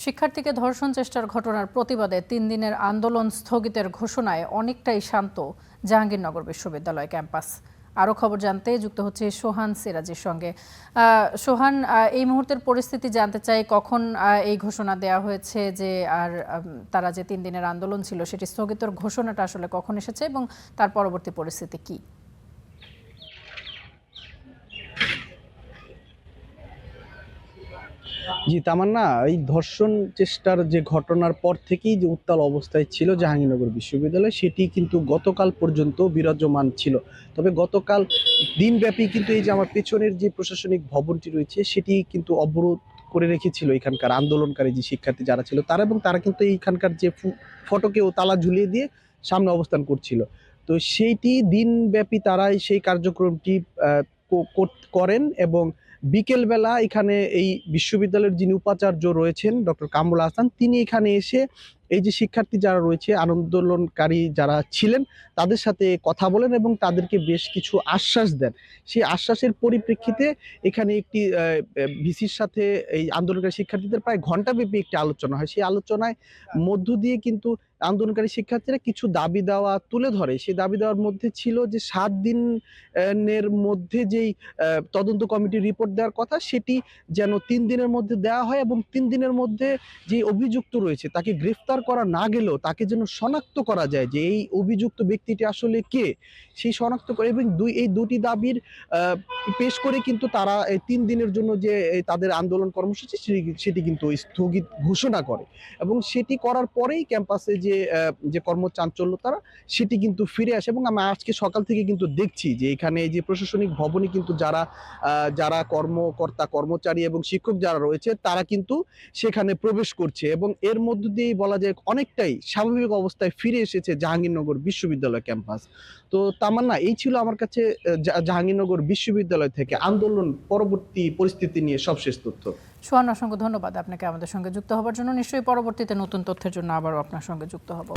শিক্ষার্থীকে ধর্ষণ চেষ্টার ঘটনার প্রতিবাদে ৩ দিনের আন্দোলন স্থগিতের ঘোষণায় অনেকটাই শান্ত জাহাঙ্গীরনগর বিশ্ববিদ্যালয় ক্যাম্পাস। আরও খবর জানতে যুক্ত হচ্ছে সোহান সিরাজের সঙ্গে। সোহান, এই মুহূর্তের পরিস্থিতি জানতে চাই, কখন এই ঘোষণা দেওয়া হয়েছে যে তারা যে ৩ দিনের আন্দোলন ছিল সেটি স্থগিতর ঘোষণাটা আসলে কখন এসেছে এবং তার পরবর্তী পরিস্থিতি কী? জি, তামান্না, এই ধর্ষণ চেষ্টার যে ঘটনার পর থেকেই যে উত্তাল অবস্থায় ছিল জাহাঙ্গীরনগর বিশ্ববিদ্যালয়, সেটি কিন্তু গতকাল পর্যন্ত বিরাজমান ছিল। তবে গতকাল দিনব্যাপী কিন্তু এই যে আমার পেছনের যে প্রশাসনিক ভবনটি রয়েছে সেটি কিন্তু অবরোধ করে রেখেছিল এখানকার আন্দোলনকারী যে শিক্ষার্থী যারা ছিল তারা, এবং তারা কিন্তু এইখানকার যে ফটকেও তালা ঝুলিয়ে দিয়ে সামনে অবস্থান করছিল। তো সেইটি দিনব্যাপী তারাই সেই কার্যক্রমটি করেন, এবং বিকেলবেলা এখানে এই বিশ্ববিদ্যালয়ের যিনি উপাচার্য রয়েছেন ডক্টর কামরুল হাসান, তিনি এখানে এসে এই যে শিক্ষার্থী যারা রয়েছে, আন্দোলনকারী যারা ছিলেন, তাদের সাথে কথা বলেন এবং তাদেরকে বেশ কিছু আশ্বাস দেন। সেই আশ্বাসের পরিপ্রেক্ষিতে এখানে একটি ভিসির সাথে এই আন্দোলনকারী শিক্ষার্থীদের প্রায় ঘণ্টাব্যাপী একটি আলোচনা হয়। সেই আলোচনায় মধ্য দিয়ে কিন্তু আন্দোলনকারী শিক্ষার্থীরা কিছু দাবি দেওয়া তুলে ধরে। সেই দাবি দেওয়ার মধ্যে ছিল যে ৭ দিনের মধ্যে যেই তদন্ত কমিটির রিপোর্ট দেওয়ার কথা, সেটি যেন ৩ দিনের মধ্যে দেওয়া হয়, এবং ৩ দিনের মধ্যে যে অভিযুক্ত রয়েছে তাকে গ্রেফতার করা না গেলেও তাকে যেন শনাক্ত করা যায় যে এই অভিযুক্ত ব্যক্তিটি আসলে কে, সেই শনাক্ত করে। এবং এই দুটি দাবির পেশ করে কিন্তু তারা এই ৩ দিনের জন্য যে তাদের আন্দোলন কর্মসূচি সেটি কিন্তু স্থগিত ঘোষণা করে, এবং সেটি করার পরেই ক্যাম্পাসে যে কর্মচাঞ্চল্য তারা সেটি কিন্তু ফিরে আসে। এবং আমি আজকে সকাল থেকে কিন্তু দেখছি যে এখানে যে প্রশাসনিক ভবনে কিন্তু যারা কর্মকর্তা কর্মচারী এবং শিক্ষক যারা রয়েছে তারা কিন্তু সেখানে প্রবেশ করছে, এবং এর মধ্য দিয়েই বলা যায় অনেকটাই স্বাভাবিক অবস্থায় ফিরে এসেছে জাহাঙ্গীরনগর বিশ্ববিদ্যালয় ক্যাম্পাস। তো তামান্না, এই ছিল আমার কাছে জাহাঙ্গীরনগর বিশ্ববিদ্যালয় থেকে আন্দোলন পরবর্তী পরিস্থিতি নিয়ে সবশেষ তথ্য। সোহান, অসংখ্য ধন্যবাদ আপনাকে আমাদের সঙ্গে যুক্ত হবার জন্য। নিশ্চয়ই পরবর্তীতে নতুন তথ্যের জন্য আবারও আপনার সঙ্গে যুক্ত হব।